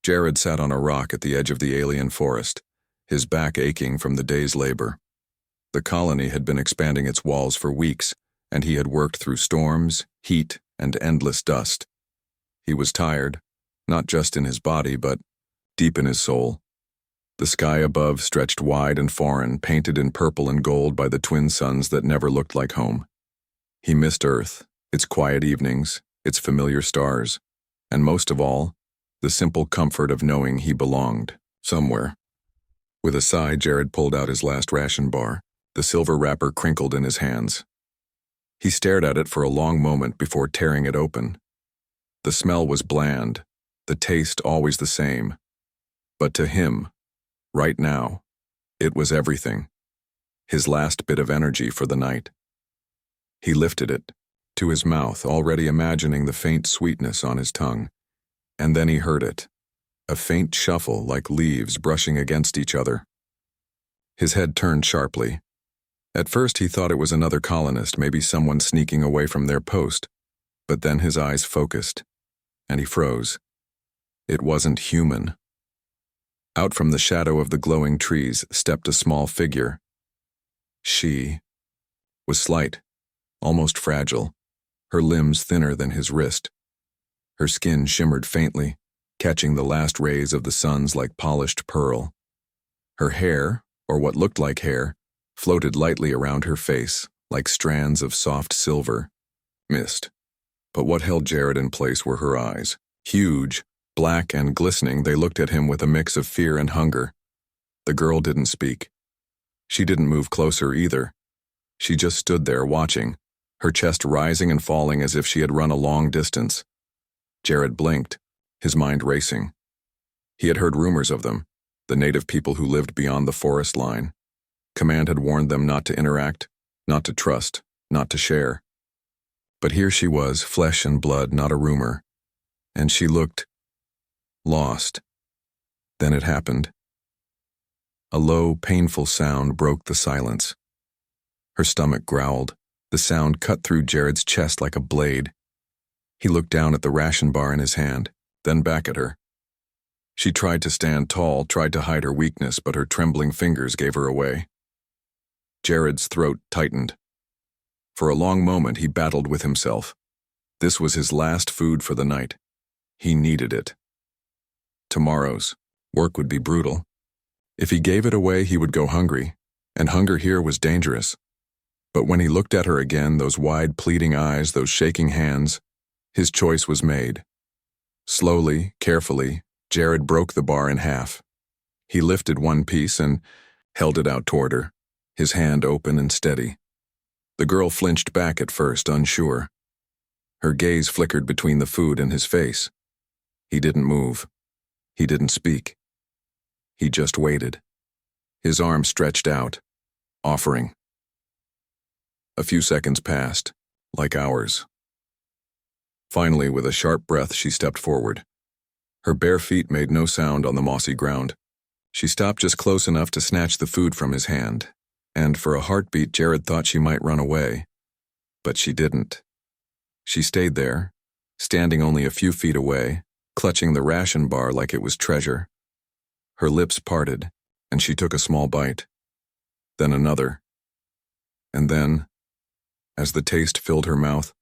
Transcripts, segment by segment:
Jared sat on a rock at the edge of the alien forest, his back aching from the day's labor. The colony had been expanding its walls for weeks, and he had worked through storms, heat, and endless dust. He was tired, not just in his body, but deep in his soul. The sky above stretched wide and foreign, painted in purple and gold by the twin suns that never looked like home. He missed Earth, its quiet evenings, its familiar stars, and most of all, the simple comfort of knowing he belonged somewhere. With a sigh, Jared pulled out his last ration bar. The silver wrapper crinkled in his hands. He stared at it for a long moment before tearing it open. The smell was bland, the taste always the same. But to him, right now, it was everything. His last bit of energy for the night. He lifted it to his mouth, already imagining the faint sweetness on his tongue. And then he heard it, a faint shuffle like leaves brushing against each other. His head turned sharply. At first he thought it was another colonist, maybe someone sneaking away from their post, but then his eyes focused, and he froze. It wasn't human. Out from the shadow of the glowing trees stepped a small figure. She was slight, almost fragile, her limbs thinner than his wrist. Her skin shimmered faintly, catching the last rays of the suns like polished pearl. Her hair, or what looked like hair, floated lightly around her face, like strands of soft silver, mist. But what held Jared in place were her eyes. Huge, black and glistening, they looked at him with a mix of fear and hunger. The girl didn't speak. She didn't move closer either. She just stood there watching, her chest rising and falling as if she had run a long distance. Jared blinked, his mind racing. He had heard rumors of them, the native people who lived beyond the forest line. Command had warned them not to interact, not to trust, not to share. But here she was, flesh and blood, not a rumor. And she looked lost. Then it happened. A low, painful sound broke the silence. Her stomach growled. The sound cut through Jared's chest like a blade. He looked down at the ration bar in his hand, then back at her. She tried to stand tall, tried to hide her weakness, but her trembling fingers gave her away. Jared's throat tightened. For a long moment he battled with himself. This was his last food for the night. He needed it. Tomorrow's work would be brutal. If he gave it away, he would go hungry, and hunger here was dangerous. But when he looked at her again, those wide, pleading eyes, those shaking hands, his choice was made. Slowly, carefully, Jared broke the bar in half. He lifted one piece and held it out toward her, his hand open and steady. The girl flinched back at first, unsure. Her gaze flickered between the food and his face. He didn't move. He didn't speak. He just waited. His arm stretched out, offering. A few seconds passed, like hours. Finally, with a sharp breath, she stepped forward. Her bare feet made no sound on the mossy ground. She stopped just close enough to snatch the food from his hand, and for a heartbeat Jared thought she might run away. But she didn't. She stayed there, standing only a few feet away, clutching the ration bar like it was treasure. Her lips parted, and she took a small bite. Then another. And then, as the taste filled her mouth,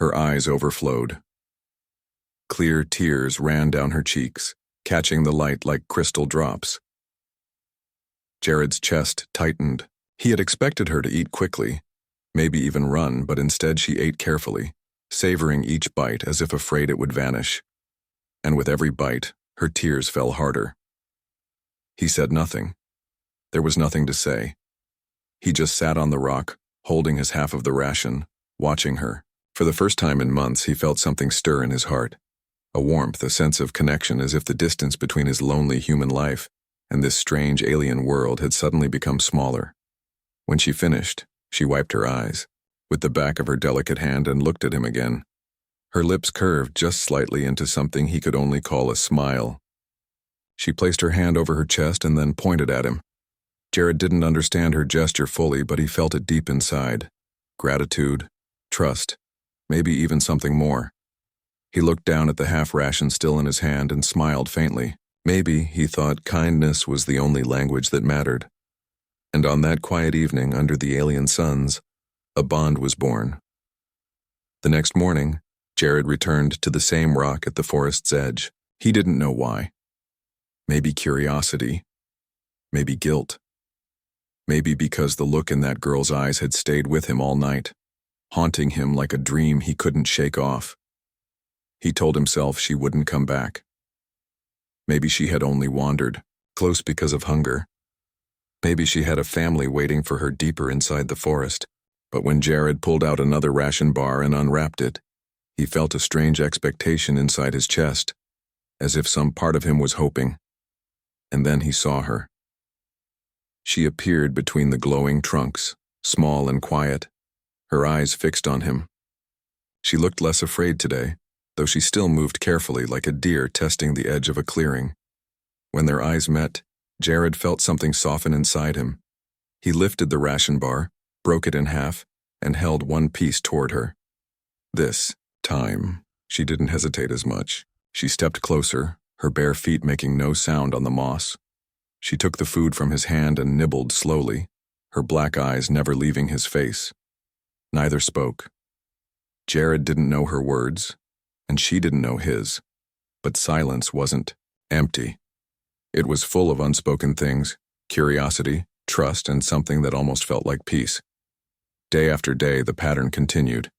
her eyes overflowed. Clear tears ran down her cheeks, catching the light like crystal drops. Jared's chest tightened. He had expected her to eat quickly, maybe even run, but instead she ate carefully, savoring each bite as if afraid it would vanish. And with every bite, her tears fell harder. He said nothing. There was nothing to say. He just sat on the rock, holding his half of the ration, watching her. For the first time in months, he felt something stir in his heart. A warmth, a sense of connection, as if the distance between his lonely human life and this strange alien world had suddenly become smaller. When she finished, she wiped her eyes with the back of her delicate hand and looked at him again. Her lips curved just slightly into something he could only call a smile. She placed her hand over her chest and then pointed at him. Jared didn't understand her gesture fully, but he felt it deep inside. Gratitude, trust, maybe even something more. He looked down at the half ration still in his hand and smiled faintly. Maybe, he thought, kindness was the only language that mattered. And on that quiet evening under the alien suns, a bond was born. The next morning, Jared returned to the same rock at the forest's edge. He didn't know why. Maybe curiosity. Maybe guilt. Maybe because the look in that girl's eyes had stayed with him all night, haunting him like a dream he couldn't shake off. He told himself she wouldn't come back. Maybe she had only wandered, close because of hunger. Maybe she had a family waiting for her deeper inside the forest. But when Jared pulled out another ration bar and unwrapped it, he felt a strange expectation inside his chest, as if some part of him was hoping. And then he saw her. She appeared between the glowing trunks, small and quiet, her eyes fixed on him. She looked less afraid today, though she still moved carefully like a deer testing the edge of a clearing. When their eyes met, Jared felt something soften inside him. He lifted the ration bar, broke it in half, and held one piece toward her. This time, she didn't hesitate as much. She stepped closer, her bare feet making no sound on the moss. She took the food from his hand and nibbled slowly, her black eyes never leaving his face. Neither spoke. Jared didn't know her words, and she didn't know his. But silence wasn't empty. It was full of unspoken things, curiosity, trust, and something that almost felt like peace. Day after day, the pattern continued.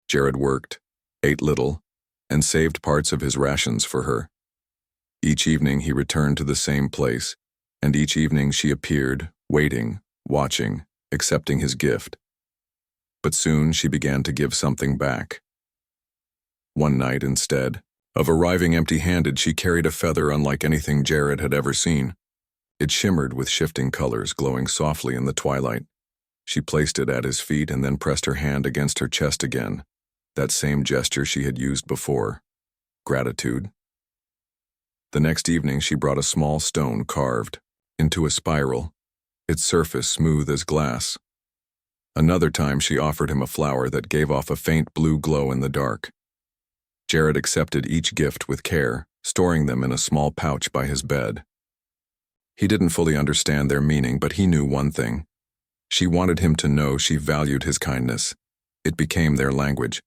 Jared worked, ate little, and saved parts of his rations for her. Each evening he returned to the same place, and each evening she appeared, waiting, watching, accepting his gift. But soon she began to give something back. One night, instead of arriving empty-handed, she carried a feather unlike anything Jared had ever seen. It shimmered with shifting colors, glowing softly in the twilight. She placed it at his feet and then pressed her hand against her chest again, that same gesture she had used before. Gratitude. The next evening she brought a small stone carved into a spiral, its surface smooth as glass. Another time she offered him a flower that gave off a faint blue glow in the dark. Jared accepted each gift with care, storing them in a small pouch by his bed. He didn't fully understand their meaning, but he knew one thing. She wanted him to know she valued his kindness. It became their language.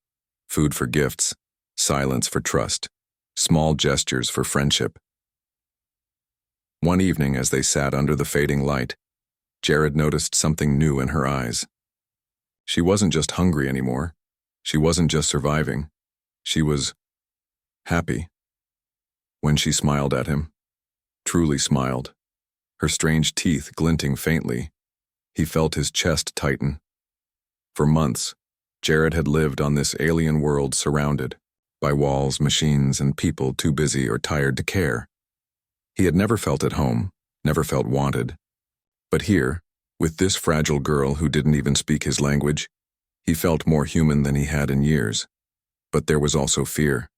Food for gifts, silence for trust, small gestures for friendship. One evening, as they sat under the fading light, Jared noticed something new in her eyes. She wasn't just hungry anymore. She wasn't just surviving. She was happy. When she smiled at him, truly smiled, her strange teeth glinting faintly, he felt his chest tighten. For months, Jared had lived on this alien world surrounded by walls, machines, and people too busy or tired to care. He had never felt at home, never felt wanted. But here, with this fragile girl who didn't even speak his language, he felt more human than he had in years. But there was also fear.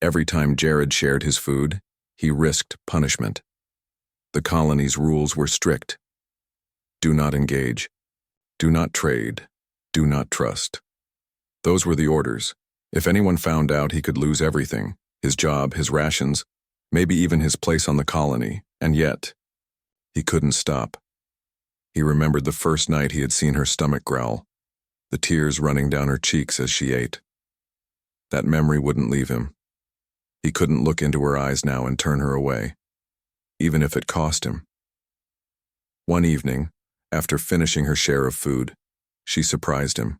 Every time Jared shared his food, he risked punishment. The colony's rules were strict. Do not engage. Do not trade. Do not trust. Those were the orders. If anyone found out, he could lose everything, his job, his rations, maybe even his place on the colony, and yet, he couldn't stop. He remembered the first night he had seen her stomach growl, the tears running down her cheeks as she ate. That memory wouldn't leave him. He couldn't look into her eyes now and turn her away, even if it cost him. One evening, after finishing her share of food, she surprised him.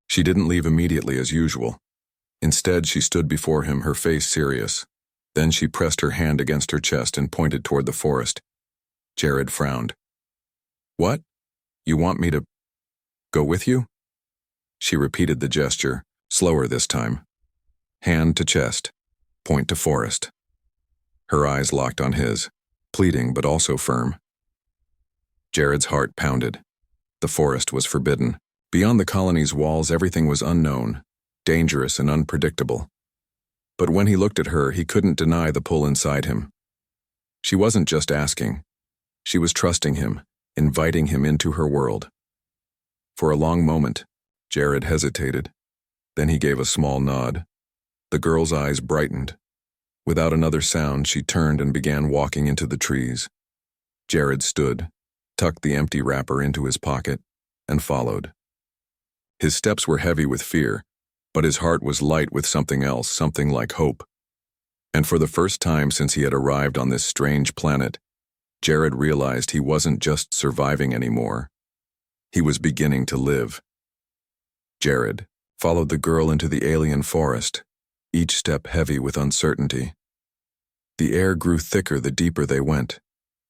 She didn't leave immediately as usual. Instead, she stood before him, her face serious. Then she pressed her hand against her chest and pointed toward the forest. Jared frowned. What? You want me to go with you? She repeated the gesture, slower this time. Hand to chest, point to forest. Her eyes locked on his, pleading but also firm. Jared's heart pounded. The forest was forbidden. Beyond the colony's walls, everything was unknown, dangerous and unpredictable. But when he looked at her, he couldn't deny the pull inside him. She wasn't just asking. She was trusting him, inviting him into her world. For a long moment, Jared hesitated. Then he gave a small nod. The girl's eyes brightened. Without another sound, she turned and began walking into the trees. Jared stood, tucked the empty wrapper into his pocket, and followed. His steps were heavy with fear, but his heart was light with something else, something like hope. And for the first time since he had arrived on this strange planet, Jared realized he wasn't just surviving anymore. He was beginning to live. Jared followed the girl into the alien forest, each step heavy with uncertainty. The air grew thicker the deeper they went,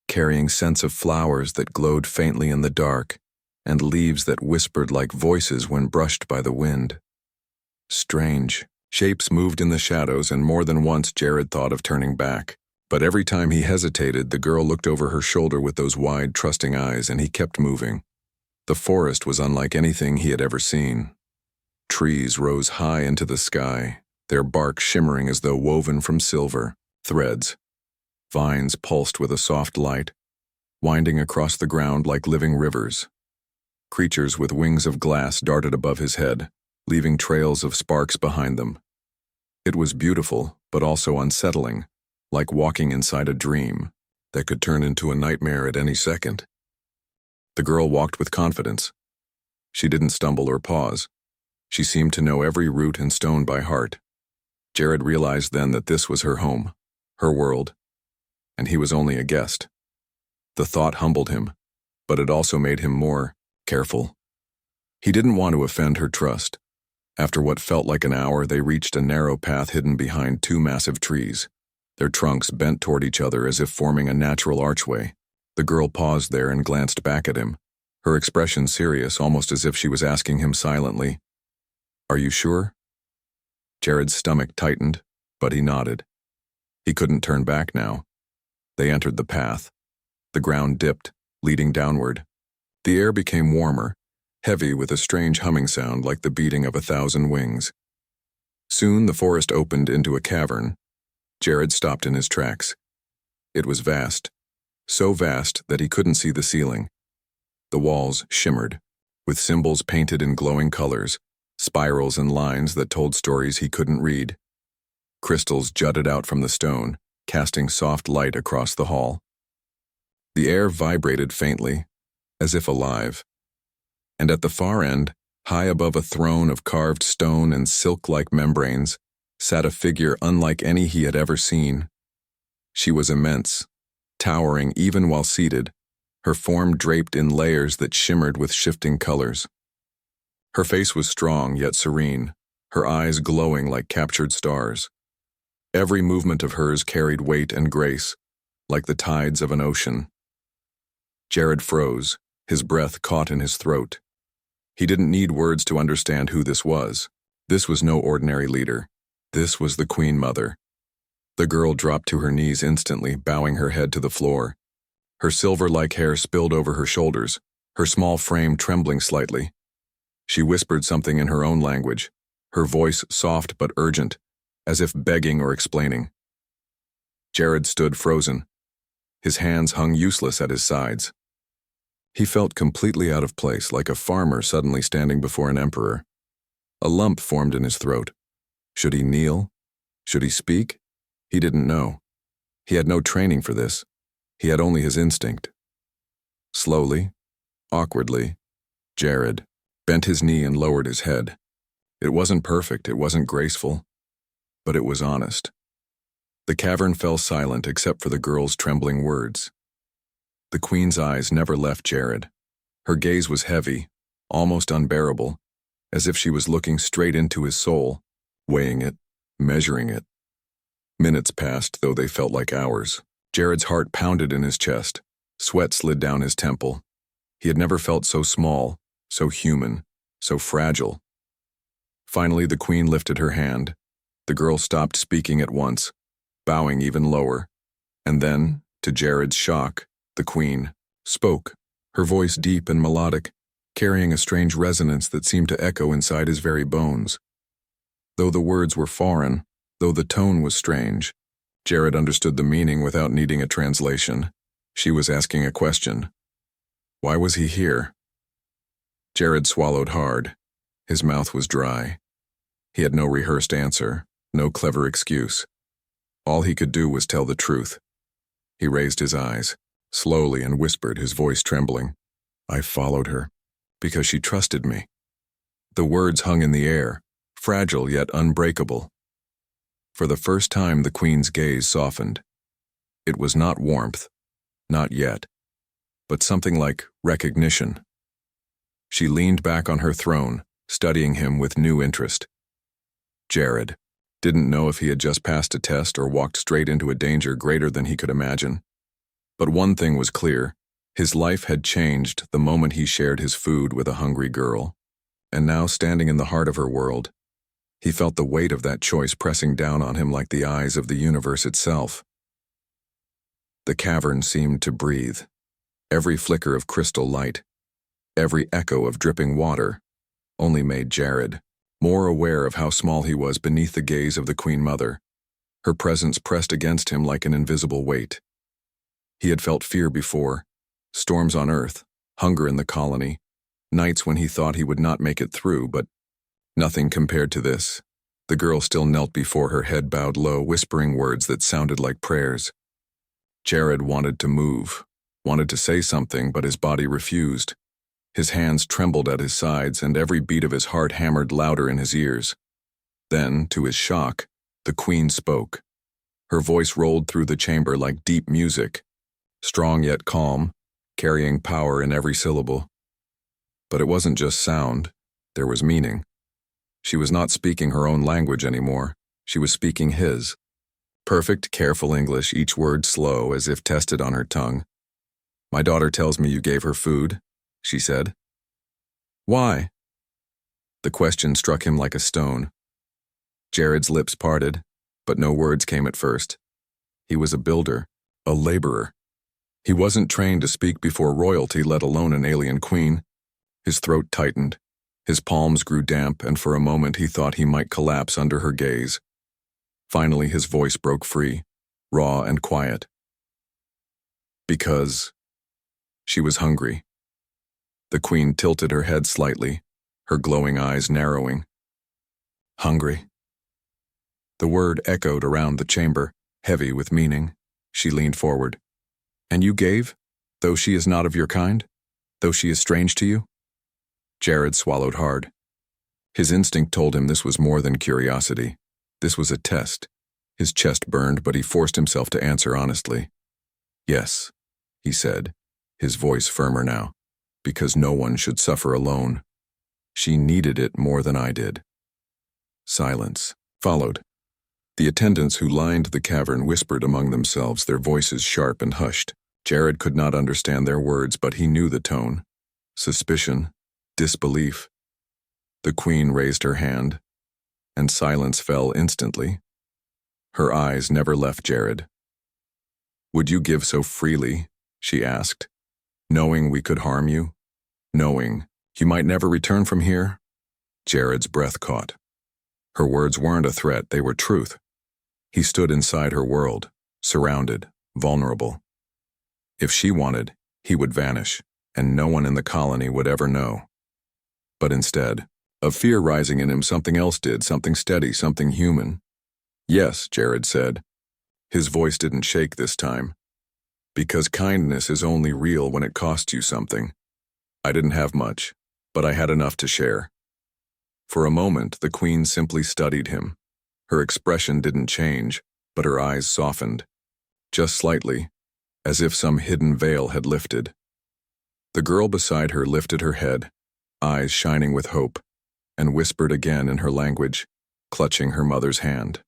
carrying scents of flowers that glowed faintly in the dark and leaves that whispered like voices when brushed by the wind. Strange. Shapes moved in the shadows, and more than once Jared thought of turning back. But every time he hesitated, the girl looked over her shoulder with those wide, trusting eyes, and he kept moving. The forest was unlike anything he had ever seen. Trees rose high into the sky, their bark shimmering as though woven from silver threads. Vines pulsed with a soft light, winding across the ground like living rivers. Creatures with wings of glass darted above his head, leaving trails of sparks behind them. It was beautiful, but also unsettling, like walking inside a dream that could turn into a nightmare at any second. The girl walked with confidence. She didn't stumble or pause. She seemed to know every root and stone by heart. Jared realized then that this was her home, her world, and he was only a guest. The thought humbled him, but it also made him more careful. He didn't want to offend her trust. After what felt like an hour, they reached a narrow path hidden behind two massive trees, their trunks bent toward each other as if forming a natural archway. The girl paused there and glanced back at him, her expression serious, almost as if she was asking him silently, "Are you sure?" Jared's stomach tightened, but he nodded. He couldn't turn back now. They entered the path. The ground dipped, leading downward. The air became warmer, heavy with a strange humming sound like the beating of 1,000 wings. Soon the forest opened into a cavern. Jared stopped in his tracks. It was vast, so vast that he couldn't see the ceiling. The walls shimmered, with symbols painted in glowing colors, spirals and lines that told stories he couldn't read. Crystals jutted out from the stone, casting soft light across the hall. The air vibrated faintly, as if alive. And at the far end, high above a throne of carved stone and silk-like membranes, sat a figure unlike any he had ever seen. She was immense, towering even while seated, her form draped in layers that shimmered with shifting colors. Her face was strong yet serene, her eyes glowing like captured stars. Every movement of hers carried weight and grace, like the tides of an ocean. Jared froze, his breath caught in his throat. He didn't need words to understand who this was. This was no ordinary leader. This was the Queen Mother. The girl dropped to her knees instantly, bowing her head to the floor. Her silver-like hair spilled over her shoulders, her small frame trembling slightly. She whispered something in her own language, her voice soft but urgent, as if begging or explaining. Jared stood frozen. His hands hung useless at his sides. He felt completely out of place, like a farmer suddenly standing before an emperor. A lump formed in his throat. Should he kneel? Should he speak? He didn't know. He had no training for this. He had only his instinct. Slowly, awkwardly, Jared bent his knee and lowered his head. It wasn't perfect, it wasn't graceful, but it was honest. The cavern fell silent except for the girl's trembling words. The Queen's eyes never left Jared. Her gaze was heavy, almost unbearable, as if she was looking straight into his soul, weighing it, measuring it. Minutes passed, though they felt like hours. Jared's heart pounded in his chest. Sweat slid down his temple. He had never felt so small, so human, so fragile. Finally, the Queen lifted her hand. The girl stopped speaking at once, bowing even lower. And then, to Jared's shock, the Queen spoke, her voice deep and melodic, carrying a strange resonance that seemed to echo inside his very bones. Though the words were foreign, though the tone was strange, Jared understood the meaning without needing a translation. She was asking a question. Why was he here? Jared swallowed hard. His mouth was dry. He had no rehearsed answer, no clever excuse. All he could do was tell the truth. He raised his eyes, slowly, and whispered, his voice trembling. I followed her, because she trusted me. The words hung in the air, fragile yet unbreakable. For the first time, the Queen's gaze softened. It was not warmth, not yet, but something like recognition. She leaned back on her throne, studying him with new interest. Jared didn't know if he had just passed a test or walked straight into a danger greater than he could imagine. But one thing was clear. His life had changed the moment he shared his food with a hungry girl. And now, standing in the heart of her world, he felt the weight of that choice pressing down on him like the eyes of the universe itself. The cavern seemed to breathe. Every flicker of crystal light, every echo of dripping water, only made Jared more aware of how small he was beneath the gaze of the Queen Mother. Her presence pressed against him like an invisible weight. He had felt fear before, storms on Earth, hunger in the colony, nights when he thought he would not make it through, but nothing compared to this. The girl still knelt before her, head bowed low, whispering words that sounded like prayers. Jared wanted to move, wanted to say something, but his body refused. His hands trembled at his sides, and every beat of his heart hammered louder in his ears. Then, to his shock, the Queen spoke. Her voice rolled through the chamber like deep music, strong yet calm, carrying power in every syllable. But it wasn't just sound, there was meaning. She was not speaking her own language anymore, she was speaking his. Perfect, careful English, each word slow, as if tested on her tongue. My daughter tells me you gave her food, she said. Why? The question struck him like a stone. Jared's lips parted, but no words came at first. He was a builder, a laborer. He wasn't trained to speak before royalty, let alone an alien queen. His throat tightened, his palms grew damp, and for a moment he thought he might collapse under her gaze. Finally, his voice broke free, raw and quiet. Because she was hungry. The Queen tilted her head slightly, her glowing eyes narrowing. Hungry. The word echoed around the chamber, heavy with meaning. She leaned forward. And you gave, though she is not of your kind? Though she is strange to you? Jared swallowed hard. His instinct told him this was more than curiosity. This was a test. His chest burned, but he forced himself to answer honestly. Yes, he said, his voice firmer now, because no one should suffer alone. She needed it more than I did. Silence followed. The attendants who lined the cavern whispered among themselves, their voices sharp and hushed. Jared could not understand their words, but he knew the tone. Suspicion, disbelief. The Queen raised her hand, and silence fell instantly. Her eyes never left Jared. Would you give so freely, she asked, knowing we could harm you? Knowing you might never return from here? Jared's breath caught. Her words weren't a threat, they were truth. He stood inside her world, surrounded, vulnerable. If she wanted, he would vanish, and no one in the colony would ever know. But instead, of fear rising in him, something else did, something steady, something human. Yes, Jared said. His voice didn't shake this time. Because kindness is only real when it costs you something. I didn't have much, but I had enough to share. For a moment, the Queen simply studied him. Her expression didn't change, but her eyes softened. Just slightly, as if some hidden veil had lifted. The girl beside her lifted her head, eyes shining with hope, and whispered again in her language, clutching her mother's hand.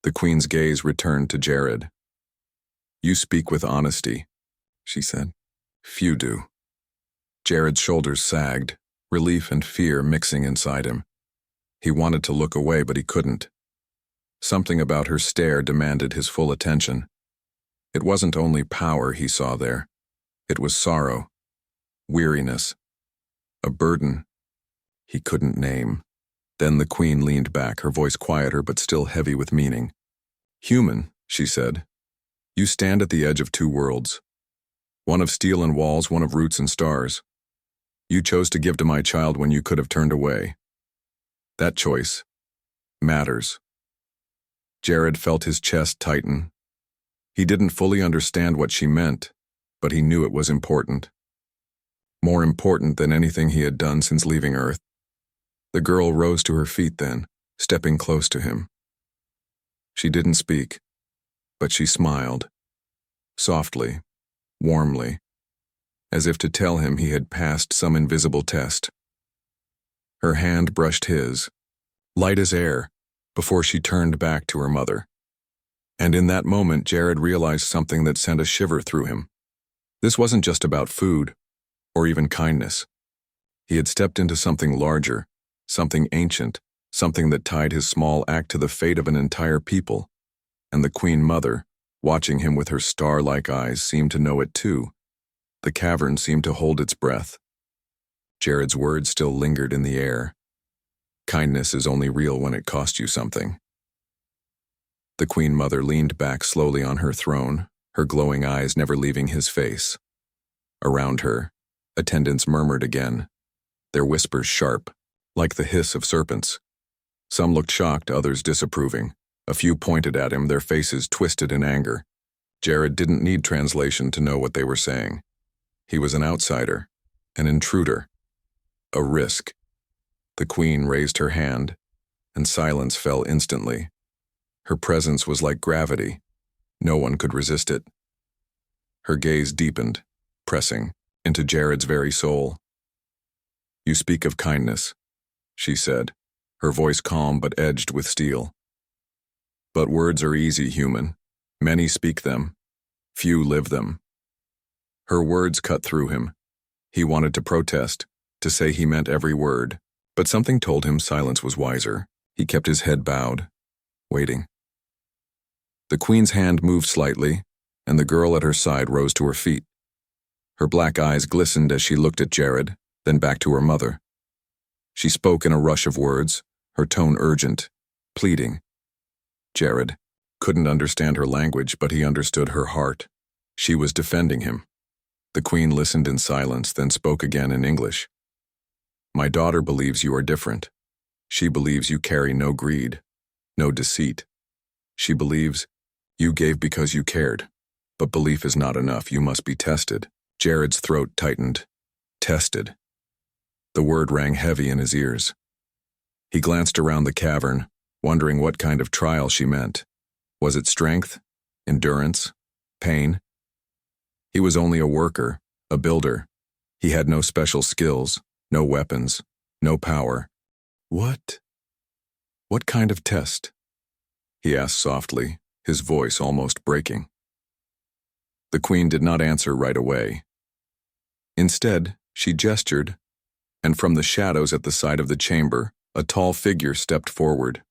The Queen's gaze returned to Jared. You speak with honesty, she said. Few do. Jared's shoulders sagged, relief and fear mixing inside him. He wanted to look away, but he couldn't. Something about her stare demanded his full attention. It wasn't only power he saw there. It was sorrow, weariness, a burden he couldn't name. Then the Queen leaned back, her voice quieter but still heavy with meaning. Human, she said. You stand at the edge of two worlds. One of steel and walls, one of roots and stars. You chose to give to my child when you could have turned away. That choice matters. Jared felt his chest tighten. He didn't fully understand what she meant, but he knew it was important. More important than anything he had done since leaving Earth. The girl rose to her feet then, stepping close to him. She didn't speak, but she smiled, softly, warmly, as if to tell him he had passed some invisible test. Her hand brushed his, light as air, before she turned back to her mother. And in that moment, Jared realized something that sent a shiver through him. This wasn't just about food, or even kindness. He had stepped into something larger, something ancient, something that tied his small act to the fate of an entire people. And the Queen Mother, watching him with her star-like eyes, seemed to know it too. The cavern seemed to hold its breath. Jared's words still lingered in the air. Kindness is only real when it costs you something. The Queen Mother leaned back slowly on her throne, her glowing eyes never leaving his face. Around her, attendants murmured again, their whispers sharp, like the hiss of serpents. Some looked shocked, others disapproving. A few pointed at him, their faces twisted in anger. Jared didn't need translation to know what they were saying. He was an outsider, an intruder, a risk. The Queen raised her hand, and silence fell instantly. Her presence was like gravity. No one could resist it. Her gaze deepened, pressing into Jared's very soul. "You speak of kindness," she said, her voice calm but edged with steel. "But words are easy, human. Many speak them. Few live them." Her words cut through him. He wanted to protest, to say he meant every word, but something told him silence was wiser. He kept his head bowed, waiting. The Queen's hand moved slightly, and the girl at her side rose to her feet. Her black eyes glistened as she looked at Jared, then back to her mother. She spoke in a rush of words, her tone urgent, pleading. Jared couldn't understand her language, but he understood her heart. She was defending him. The Queen listened in silence, then spoke again in English. "My daughter believes you are different. She believes you carry no greed, no deceit. She believes you gave because you cared. But belief is not enough, you must be tested." Jared's throat tightened. Tested. The word rang heavy in his ears. He glanced around the cavern, wondering what kind of trial she meant. Was it strength? Endurance? Pain? He was only a worker, a builder. He had no special skills, no weapons, no power. What kind of test?" he asked softly, his voice almost breaking. The Queen did not answer right away. Instead, she gestured, and from the shadows at the side of the chamber, a tall figure stepped forward.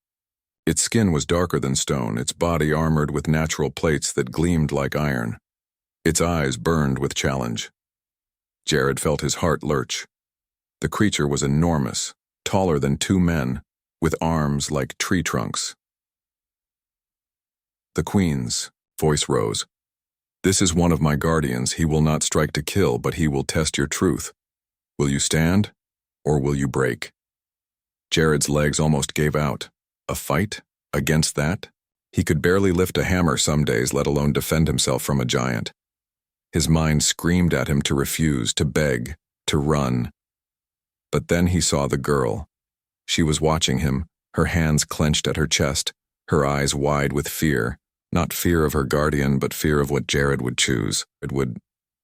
Its skin was darker than stone, its body armored with natural plates that gleamed like iron. Its eyes burned with challenge. Jared felt his heart lurch. The creature was enormous, taller than 2 men, with arms like tree trunks. The Queen's voice rose. "This is one of my guardians. He will not strike to kill, but he will test your truth. Will you stand, or will you break?" Jared's legs almost gave out. A fight? Against that? He could barely lift a hammer some days, let alone defend himself from a giant. His mind screamed at him to refuse, to beg, to run. But then he saw the girl. She was watching him, her hands clenched at her chest, her eyes wide with fear. Not fear of her guardian, but fear of what Jared would choose.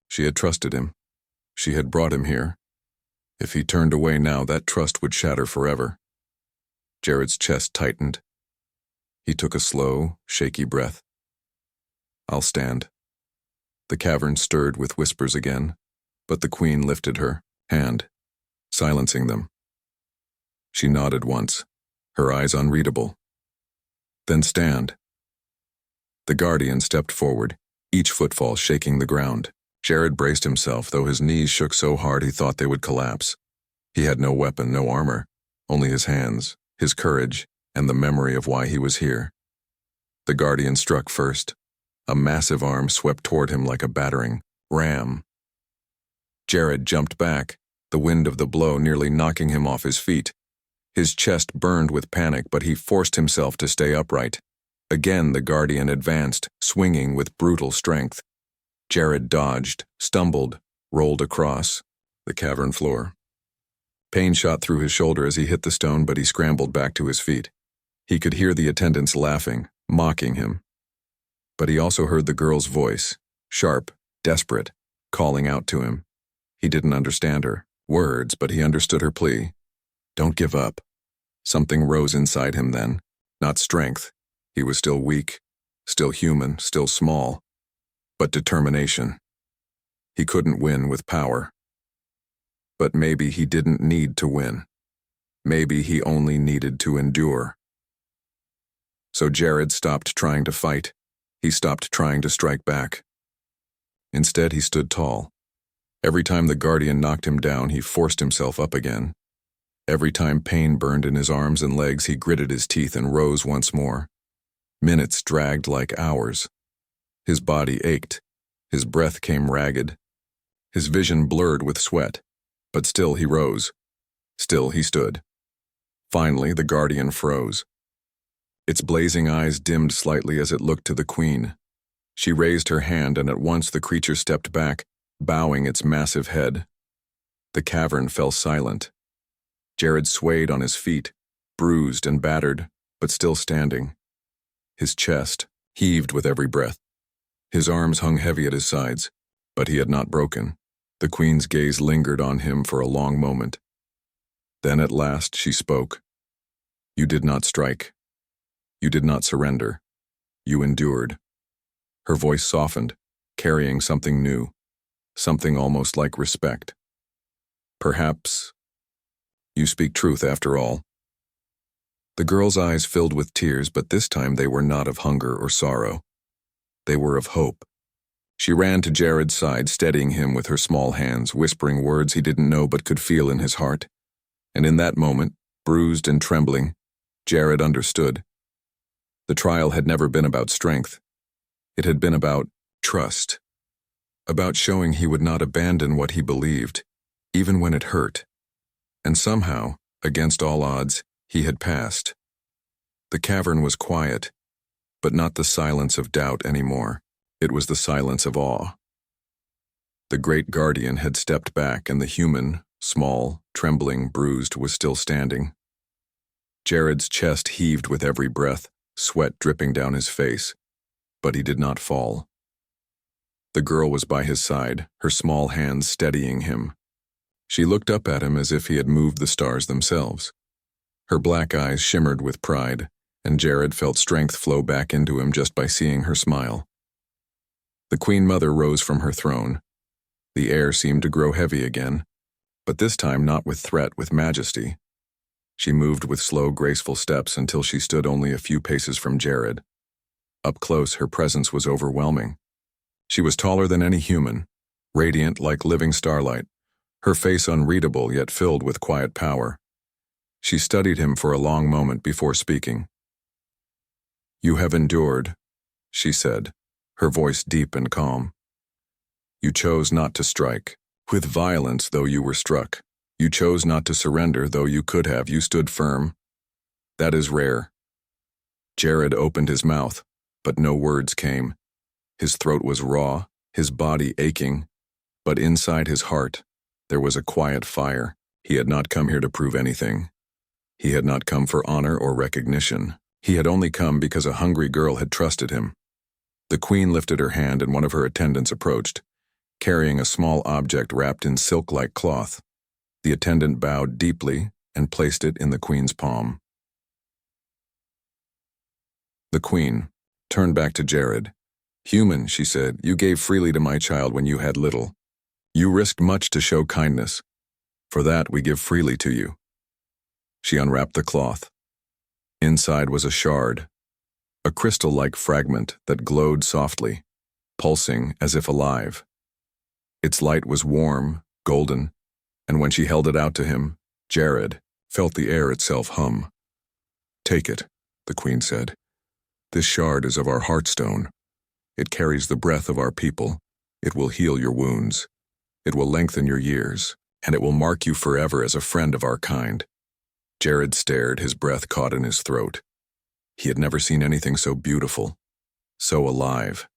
She had trusted him. She had brought him here. If he turned away now, that trust would shatter forever. Jared's chest tightened. He took a slow, shaky breath. "I'll stand." The cavern stirred with whispers again, but the Queen lifted her hand, silencing them. She nodded once, her eyes unreadable. "Then stand." The guardian stepped forward, each footfall shaking the ground. Jared braced himself, though his knees shook so hard he thought they would collapse. He had no weapon, no armor, only his hands, his courage, and the memory of why he was here. The guardian struck first. A massive arm swept toward him like a battering ram. Jared jumped back, the wind of the blow nearly knocking him off his feet. His chest burned with panic, but he forced himself to stay upright. Again the Guardian advanced, swinging with brutal strength. Jared dodged, stumbled, rolled across the cavern floor. Pain shot through his shoulder as he hit the stone, but he scrambled back to his feet. He could hear the attendants laughing, mocking him. But he also heard the girl's voice, sharp, desperate, calling out to him. He didn't understand her words, but he understood her plea. Don't give up. Something rose inside him then. Not strength. He was still weak, still human, still small. But determination. He couldn't win with power. But maybe he didn't need to win. Maybe he only needed to endure. So Jared stopped trying to fight. He stopped trying to strike back. Instead, he stood tall. Every time the Guardian knocked him down, he forced himself up again. Every time pain burned in his arms and legs, he gritted his teeth and rose once more. Minutes dragged like hours. His body ached. His breath came ragged. His vision blurred with sweat. But still he rose. Still he stood. Finally, the Guardian froze. Its blazing eyes dimmed slightly as it looked to the Queen. She raised her hand, and at once the creature stepped back, bowing its massive head. The cavern fell silent. Jared swayed on his feet, bruised and battered, but still standing. His chest heaved with every breath. His arms hung heavy at his sides, but he had not broken. The Queen's gaze lingered on him for a long moment. Then at last she spoke. You did not strike. You did not surrender. You endured. Her voice softened, carrying something new, something almost like respect. Perhaps you speak truth after all. The girl's eyes filled with tears, but this time they were not of hunger or sorrow. They were of hope. She ran to Jared's side, steadying him with her small hands, whispering words he didn't know but could feel in his heart. And in that moment, bruised and trembling, Jared understood. The trial had never been about strength. It had been about trust. About showing he would not abandon what he believed, even when it hurt. And somehow, against all odds, he had passed. The cavern was quiet, but not the silence of doubt anymore. It was the silence of awe. The great Guardian had stepped back, and the human, small, trembling, bruised, was still standing. Jared's chest heaved with every breath, sweat dripping down his face, but he did not fall. The girl was by his side, her small hands steadying him. She looked up at him as if he had moved the stars themselves. Her black eyes shimmered with pride, and Jared felt strength flow back into him just by seeing her smile. The Queen Mother rose from her throne. The air seemed to grow heavy again, but this time not with threat, with majesty. She moved with slow, graceful steps until she stood only a few paces from Jared. Up close, her presence was overwhelming. She was taller than any human, radiant like living starlight, her face unreadable yet filled with quiet power. She studied him for a long moment before speaking. You have endured, she said, her voice deep and calm. You chose not to strike, with violence though you were struck. You chose not to surrender though you could have. You stood firm. That is rare. Jared opened his mouth, but no words came. His throat was raw, his body aching, but inside his heart, there was a quiet fire. He had not come here to prove anything. He had not come for honor or recognition. He had only come because a hungry girl had trusted him. The Queen lifted her hand, and one of her attendants approached, carrying a small object wrapped in silk-like cloth. The attendant bowed deeply and placed it in the Queen's palm. The Queen turned back to Jared. Human, she said, you gave freely to my child when you had little. You risked much to show kindness. For that we give freely to you. She unwrapped the cloth. Inside was a shard, a crystal-like fragment that glowed softly, pulsing as if alive. Its light was warm, golden, and when she held it out to him, Jared felt the air itself hum. Take it, the Queen said. This shard is of our heartstone. It carries the breath of our people. It will heal your wounds. It will lengthen your years, and it will mark you forever as a friend of our kind. Jared stared, his breath caught in his throat. He had never seen anything so beautiful, so alive.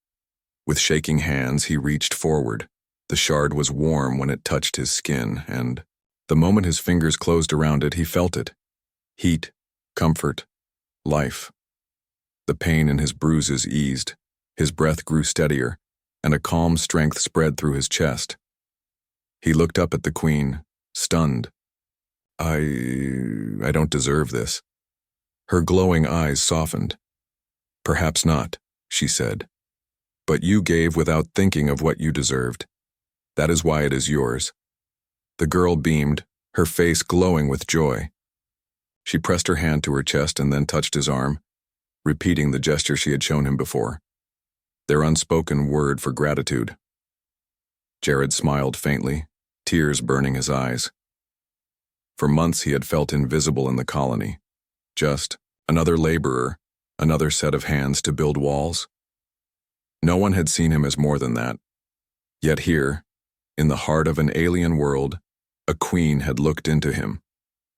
With shaking hands, he reached forward. The shard was warm when it touched his skin, and the moment his fingers closed around it, he felt it. Heat, comfort, life. The pain in his bruises eased, his breath grew steadier, and a calm strength spread through his chest. He looked up at the Queen, stunned. I don't deserve this. Her glowing eyes softened. Perhaps not, she said. But you gave without thinking of what you deserved. That is why it is yours. The girl beamed, her face glowing with joy. She pressed her hand to her chest and then touched his arm, repeating the gesture she had shown him before. Their unspoken word for gratitude. Jared smiled faintly, tears burning his eyes. For months he had felt invisible in the colony. Just another laborer, another set of hands to build walls. No one had seen him as more than that. Yet here, in the heart of an alien world, a queen had looked into him,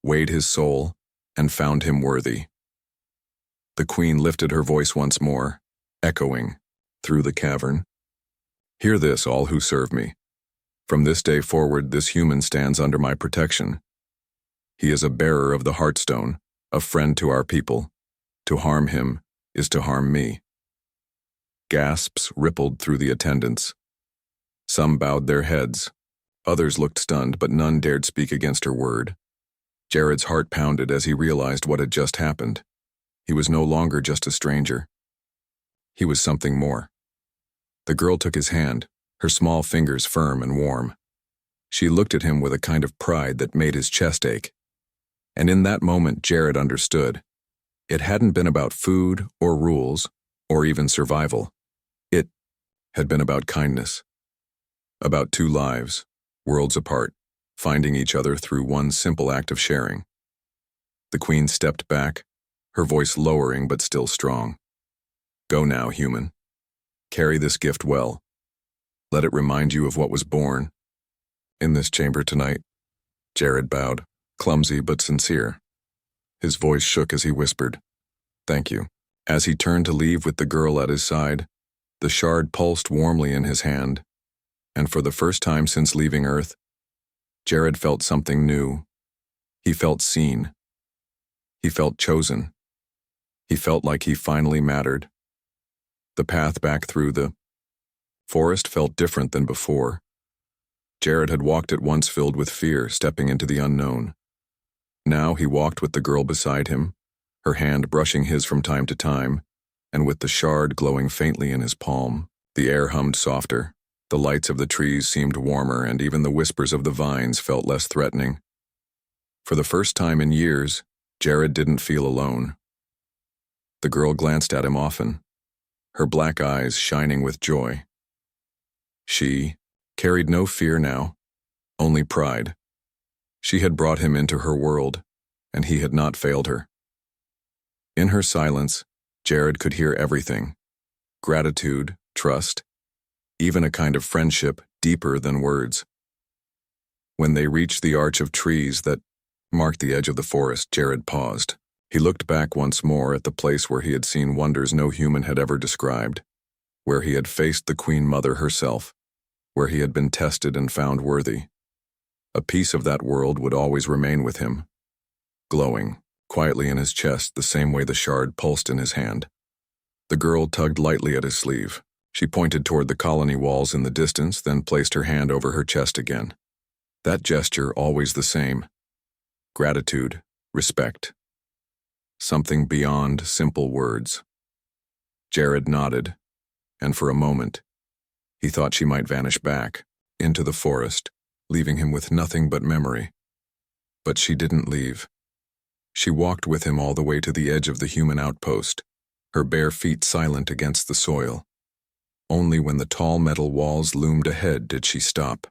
weighed his soul, and found him worthy. The queen lifted her voice once more, echoing through the cavern. Hear this, all who serve me. From this day forward, this human stands under my protection. He is a bearer of the Heartstone, a friend to our people. To harm him is to harm me. Gasps rippled through the attendants. Some bowed their heads. Others looked stunned, but none dared speak against her word. Jared's heart pounded as he realized what had just happened. He was no longer just a stranger. He was something more. The girl took his hand, her small fingers firm and warm. She looked at him with a kind of pride that made his chest ache. And in that moment, Jared understood. It hadn't been about food or rules or even survival. It had been about kindness. About two lives, worlds apart, finding each other through one simple act of sharing. The Queen stepped back, her voice lowering but still strong. Go now, human. Carry this gift well. Let it remind you of what was born. In this chamber tonight, Jared bowed, clumsy but sincere. His voice shook as he whispered, Thank you. As he turned to leave with the girl at his side, the shard pulsed warmly in his hand, and for the first time since leaving Earth, Jared felt something new. He felt seen. He felt chosen. He felt like he finally mattered. The path back through the forest felt different than before. Jared had walked it once filled with fear, stepping into the unknown. Now he walked with the girl beside him, her hand brushing his from time to time, and with the shard glowing faintly in his palm. The air hummed softer, the lights of the trees seemed warmer, and even the whispers of the vines felt less threatening. For the first time in years, Jared didn't feel alone. The girl glanced at him often, her black eyes shining with joy. She carried no fear now, only pride. She had brought him into her world, and he had not failed her. In her silence, Jared could hear everything: gratitude, trust, even a kind of friendship deeper than words. When they reached the arch of trees that marked the edge of the forest, Jared paused. He looked back once more at the place where he had seen wonders no human had ever described, where he had faced the Queen Mother herself, where he had been tested and found worthy. A piece of that world would always remain with him, glowing quietly in his chest the same way the shard pulsed in his hand. The girl tugged lightly at his sleeve. She pointed toward the colony walls in the distance, then placed her hand over her chest again. That gesture always the same. Gratitude, respect. Something beyond simple words. Jared nodded, and for a moment, he thought she might vanish back, into the forest, leaving him with nothing but memory. But she didn't leave. She walked with him all the way to the edge of the human outpost, her bare feet silent against the soil. Only when the tall metal walls loomed ahead did she stop.